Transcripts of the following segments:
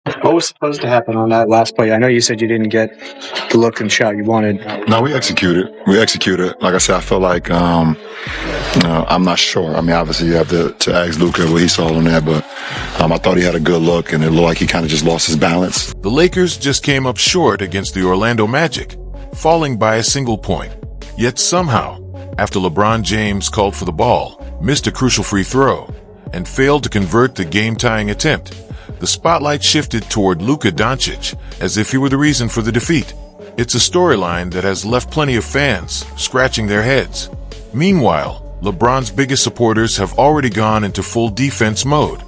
What was supposed to happen on that last play? I know you said you didn't get the look and shot you wanted. No, we executed. Like I said, I feel like I'm not sure. I mean, obviously you have to ask Luka what he saw on that, but I thought he had a good look, and it looked like he kind of just lost his balance. The Lakers just came up short against the Orlando Magic, falling by a single point. Yet somehow, after LeBron James called for the ball, missed a crucial free throw, and failed to convert the game-tying attempt, the spotlight shifted toward Luka Dončić as if he were the reason for the defeat. It's a storyline that has left plenty of fans scratching their heads. Meanwhile, LeBron's biggest supporters have already gone into full defense mode.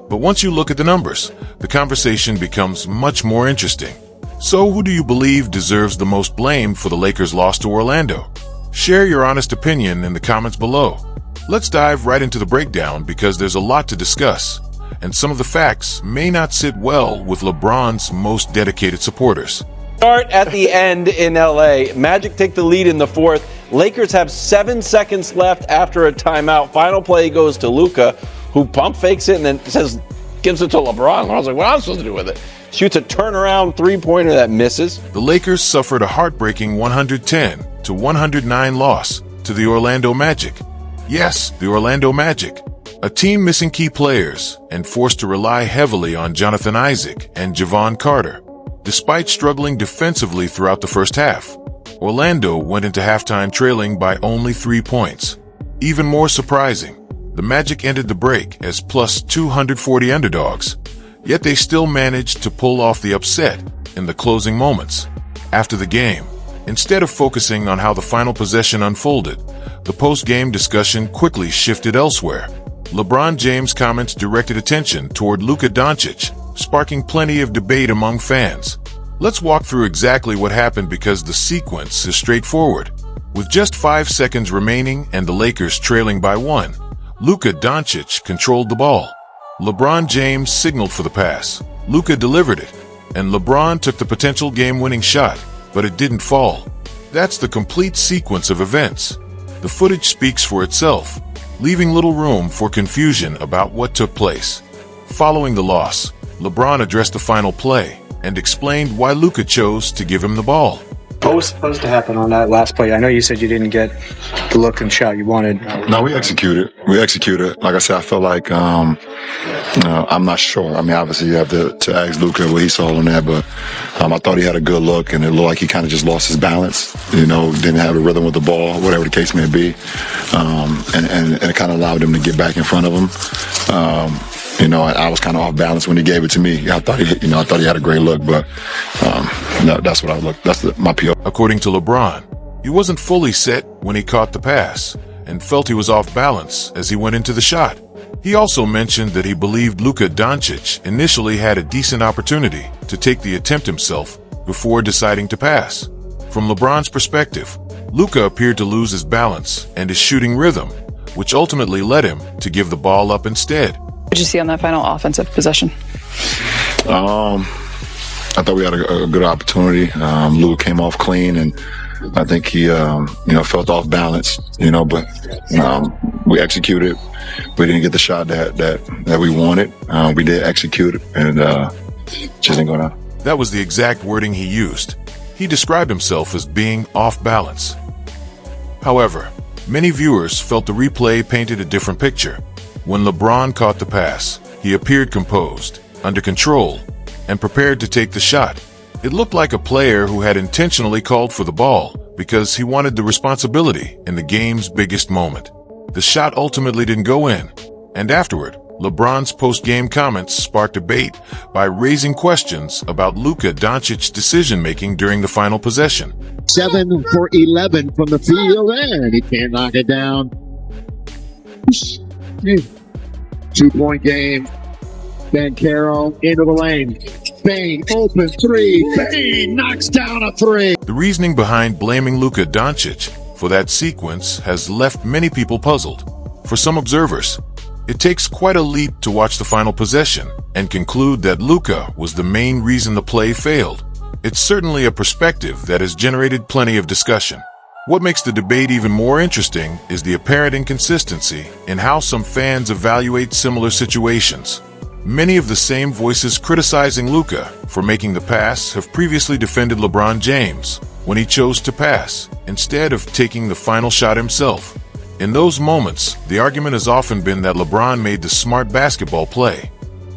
But once you look at the numbers, the conversation becomes much more interesting. So who do you believe deserves the most blame for the Lakers' loss to Orlando? Share your honest opinion in the comments below. Let's dive right into the breakdown because there's a lot to discuss, and some of the facts may not sit well with LeBron's most dedicated supporters. Start at the end in LA. Magic take the lead in the fourth. Lakers have 7 seconds left after a timeout. Final play goes to Luka, who pump fakes it and then gives it to LeBron. I was like, what am I supposed to do with it? Shoots a turnaround three-pointer that misses. The Lakers suffered a heartbreaking 110-109 loss to the Orlando Magic. Yes, the Orlando Magic, a team missing key players and forced to rely heavily on Jonathan Isaac and Javon Carter. Despite struggling defensively throughout the first half, Orlando went into halftime trailing by only 3 points. Even more surprising, the Magic ended the break as plus 240 underdogs, yet they still managed to pull off the upset in the closing moments. After the game, instead of focusing on how the final possession unfolded, the post-game discussion quickly shifted elsewhere. LeBron James' comments directed attention toward Luka Dončić, sparking plenty of debate among fans. Let's walk through exactly what happened because the sequence is straightforward. With just 5 seconds remaining and the Lakers trailing by 1, Luka Dončić controlled the ball. LeBron James signaled for the pass. Luka delivered it, and LeBron took the potential game-winning shot, but it didn't fall. That's the complete sequence of events. The footage speaks for itself, leaving little room for confusion about what took place. Following the loss, LeBron addressed the final play and explained why Luka chose to give him the ball. What was supposed to happen on that last play? I know you said you didn't get the look and shot you wanted. No, we executed. Like I said, I feel like I'm not sure. I mean, obviously you have to ask Luka what he saw on that, but I thought he had a good look, and it looked like he kind of just lost his balance. Didn't have a rhythm with the ball, whatever the case may be, and it kind of allowed him to get back in front of him. I was kind of off balance when he gave it to me. I thought he had a great look, but no, that's what I look. That's my PO. According to LeBron, he wasn't fully set when he caught the pass and felt he was off balance as he went into the shot. He also mentioned that he believed Luka Dončić initially had a decent opportunity to take the attempt himself before deciding to pass. From LeBron's perspective, Luka appeared to lose his balance and his shooting rhythm, which ultimately led him to give the ball up instead. What did you see on that final offensive possession? I thought we had a good opportunity. Luka came off clean, and I think he, felt off balance, but we executed. We didn't get the shot that we wanted. We did execute it, and just didn't go down. That was the exact wording he used. He described himself as being off balance. However, many viewers felt the replay painted a different picture. When LeBron caught the pass, he appeared composed, under control, and prepared to take the shot. It looked like a player who had intentionally called for the ball because he wanted the responsibility in the game's biggest moment. The shot ultimately didn't go in, and afterward, LeBron's post-game comments sparked debate by raising questions about Luka Dončić's decision-making during the final possession. 7 for 11 from the field, and he can't knock it down. 2-point game. Ben Carroll into the lane. Bane, open three. Bane knocks down a three. The reasoning behind blaming Luka Dončić for that sequence has left many people puzzled. For some observers, it takes quite a leap to watch the final possession and conclude that Luka was the main reason the play failed. It's certainly a perspective that has generated plenty of discussion. What makes the debate even more interesting is the apparent inconsistency in how some fans evaluate similar situations. Many of the same voices criticizing Luka for making the pass have previously defended LeBron James when he chose to pass instead of taking the final shot himself. In those moments, the argument has often been that LeBron made the smart basketball play,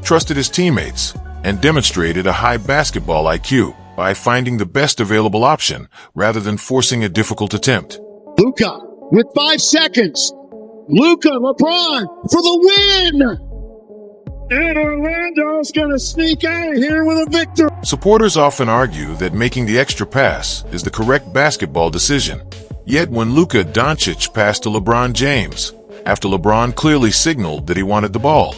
trusted his teammates, and demonstrated a high basketball IQ by finding the best available option rather than forcing a difficult attempt. Luka with 5 seconds. Luka, LeBron for the win. And Orlando's going to sneak out of here with a victory. Supporters often argue that making the extra pass is the correct basketball decision. Yet when Luka Dončić passed to LeBron James, after LeBron clearly signaled that he wanted the ball,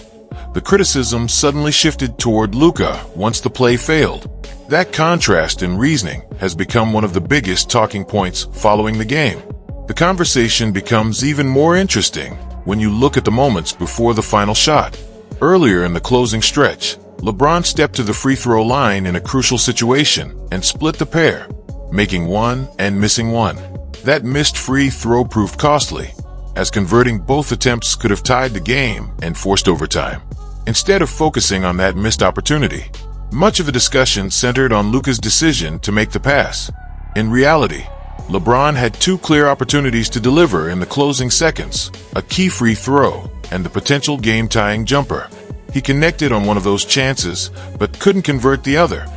the criticism suddenly shifted toward Luka once the play failed. That contrast in reasoning has become one of the biggest talking points following the game. The conversation becomes even more interesting when you look at the moments before the final shot. Earlier in the closing stretch, LeBron stepped to the free throw line in a crucial situation and split the pair, making one and missing one. That missed free throw proved costly, as converting both attempts could have tied the game and forced overtime. Instead of focusing on that missed opportunity, much of the discussion centered on Luka's decision to make the pass. In reality, LeBron had two clear opportunities to deliver in the closing seconds, a key free throw and the potential game-tying jumper. He connected on one of those chances, but couldn't convert the other.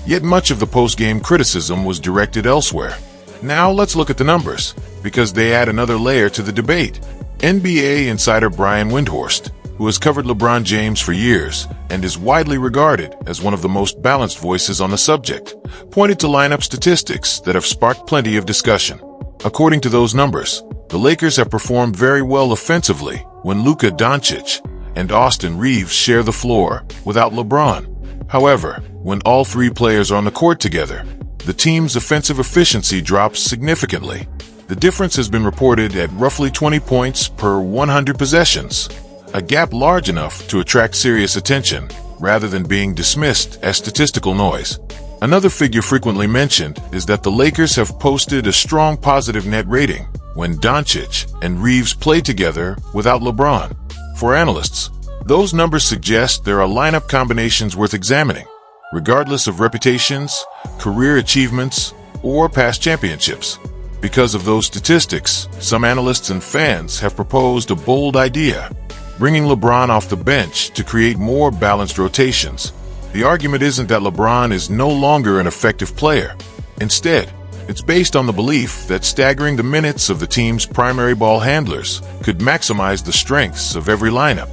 Yet much of the post-game criticism was directed elsewhere. Now let's look at the numbers, because they add another layer to the debate. NBA insider Brian Windhorst, who has covered LeBron James for years and is widely regarded as one of the most balanced voices on the subject, pointed to lineup statistics that have sparked plenty of discussion. According to those numbers, the Lakers have performed very well offensively when Luka Dončić and Austin Reeves share the floor without LeBron. However, when all three players are on the court together, the team's offensive efficiency drops significantly. The difference has been reported at roughly 20 points per 100 possessions, a gap large enough to attract serious attention rather than being dismissed as statistical noise. Another figure frequently mentioned is that the Lakers have posted a strong positive net rating when Doncic and Reeves play together without LeBron. For analysts, those numbers suggest there are lineup combinations worth examining, regardless of reputations, career achievements, or past championships. Because of those statistics, some analysts and fans have proposed a bold idea, bringing LeBron off the bench to create more balanced rotations. The argument isn't that LeBron is no longer an effective player. Instead, it's based on the belief that staggering the minutes of the team's primary ball handlers could maximize the strengths of every lineup.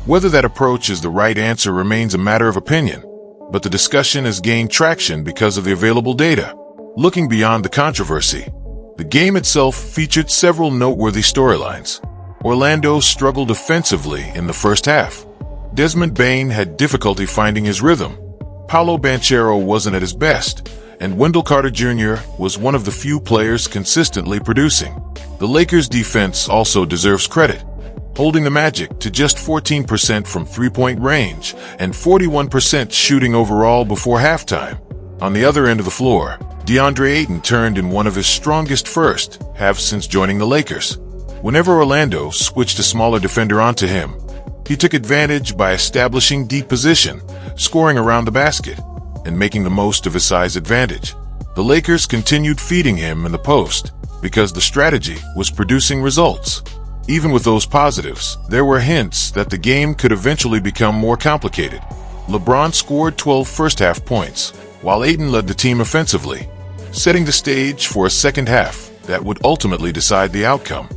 Whether that approach is the right answer remains a matter of opinion, but the discussion has gained traction because of the available data. Looking beyond the controversy, the game itself featured several noteworthy storylines. Orlando struggled offensively in the first half. Desmond Bane had difficulty finding his rhythm. Paolo Banchero wasn't at his best, and Wendell Carter Jr. was one of the few players consistently producing. The Lakers' defense also deserves credit, holding the Magic to just 14% from three-point range and 41% shooting overall before halftime. On the other end of the floor, DeAndre Ayton turned in one of his strongest first halves since joining the Lakers. Whenever Orlando switched a smaller defender onto him, he took advantage by establishing deep position, scoring around the basket, and making the most of his size advantage. The Lakers continued feeding him in the post because the strategy was producing results. Even with those positives, there were hints that the game could eventually become more complicated. LeBron scored 12 first-half points, while Ayton led the team offensively, setting the stage for a second half that would ultimately decide the outcome.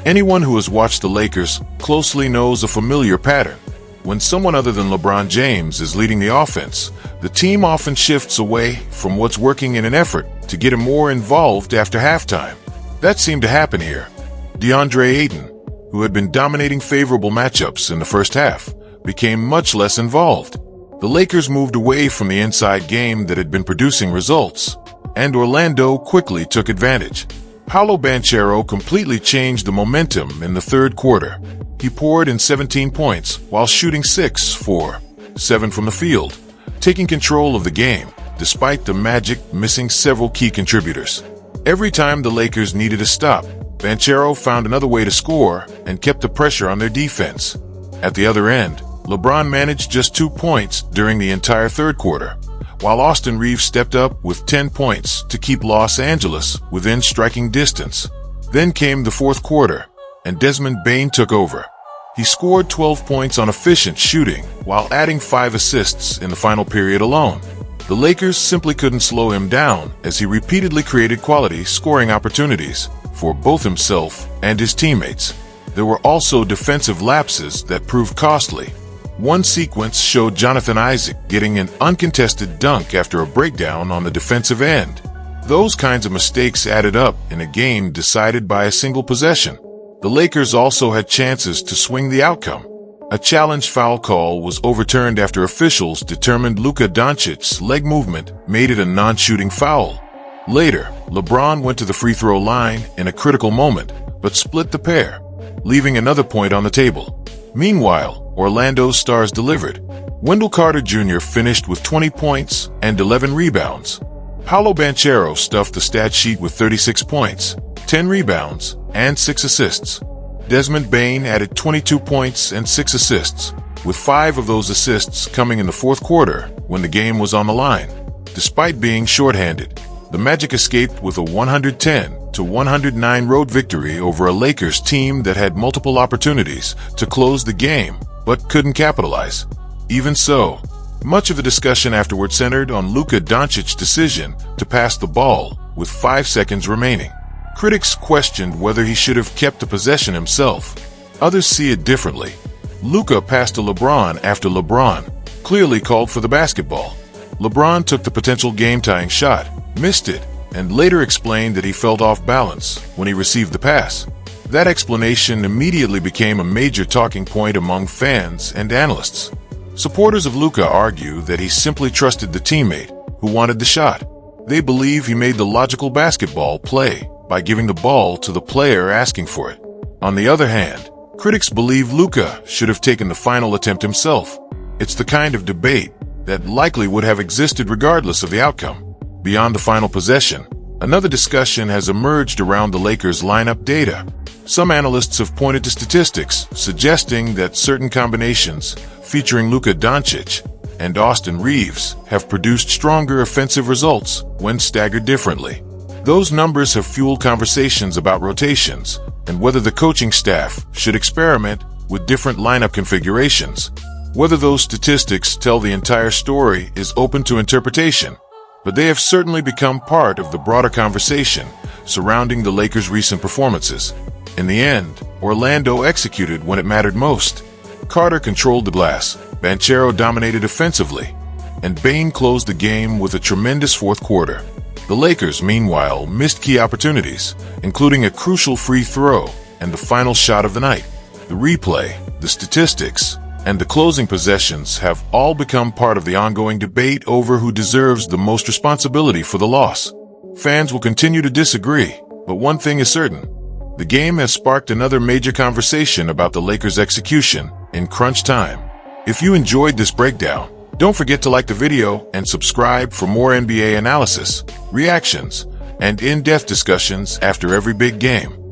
Anyone who has watched the Lakers closely knows a familiar pattern. When someone other than LeBron James is leading the offense, the team often shifts away from what's working in an effort to get him more involved after halftime. That seemed to happen here. DeAndre Ayton, who had been dominating favorable matchups in the first half, became much less involved. The Lakers moved away from the inside game that had been producing results, and Orlando quickly took advantage. Paolo Banchero completely changed the momentum in the third quarter. He poured in 17 points while shooting 6 for 7 from the field, taking control of the game, despite the Magic missing several key contributors. Every time the Lakers needed a stop, Banchero found another way to score and kept the pressure on their defense. At the other end, LeBron managed just 2 points during the entire third quarter, while Austin Reeves stepped up with 10 points to keep Los Angeles within striking distance. Then came the fourth quarter, and Desmond Bane took over. He scored 12 points on efficient shooting while adding 5 assists in the final period alone. The Lakers simply couldn't slow him down as he repeatedly created quality scoring opportunities for both himself and his teammates. There were also defensive lapses that proved costly. One sequence showed Jonathan Isaac getting an uncontested dunk after a breakdown on the defensive end. Those kinds of mistakes added up in a game decided by a single possession. The Lakers also had chances to swing the outcome. A challenge foul call was overturned after officials determined Luka Dončic's leg movement made it a non-shooting foul. Later, LeBron went to the free throw line in a critical moment, but split the pair, leaving another point on the table. Meanwhile, Orlando's stars delivered. Wendell Carter Jr. finished with 20 points and 11 rebounds. Paolo Banchero stuffed the stat sheet with 36 points, 10 rebounds, and 6 assists. Desmond Bane added 22 points and 6 assists, with 5 of those assists coming in the fourth quarter when the game was on the line. Despite being shorthanded, the Magic escaped with a 110-109 road victory over a Lakers team that had multiple opportunities to close the game but couldn't capitalize. Even so, much of the discussion afterward centered on Luka Dončic's decision to pass the ball with 5 seconds remaining. Critics questioned whether he should have kept the possession himself. Others see it differently. Luka passed to LeBron after LeBron clearly called for the basketball. LeBron took the potential game-tying shot, missed it, and later explained that he felt off balance when he received the pass. That explanation immediately became a major talking point among fans and analysts. Supporters of Luka argue that he simply trusted the teammate who wanted the shot. They believe he made the logical basketball play by giving the ball to the player asking for it. On the other hand, critics believe Luka should have taken the final attempt himself. It's the kind of debate that likely would have existed regardless of the outcome. Beyond the final possession, another discussion has emerged around the Lakers' lineup data. Some analysts have pointed to statistics suggesting that certain combinations featuring Luka Dončić and Austin Reeves have produced stronger offensive results when staggered differently. Those numbers have fueled conversations about rotations and whether the coaching staff should experiment with different lineup configurations. Whether those statistics tell the entire story is open to interpretation, but they have certainly become part of the broader conversation surrounding the Lakers' recent performances. In the end, Orlando executed when it mattered most. Carter controlled the glass, Banchero dominated offensively, and Bane closed the game with a tremendous fourth quarter. The Lakers, meanwhile, missed key opportunities, including a crucial free throw and the final shot of the night. The replay, the statistics, and the closing possessions have all become part of the ongoing debate over who deserves the most responsibility for the loss. Fans will continue to disagree, but one thing is certain. The game has sparked another major conversation about the Lakers' execution in crunch time. If you enjoyed this breakdown, don't forget to like the video and subscribe for more NBA analysis, reactions, and in-depth discussions after every big game.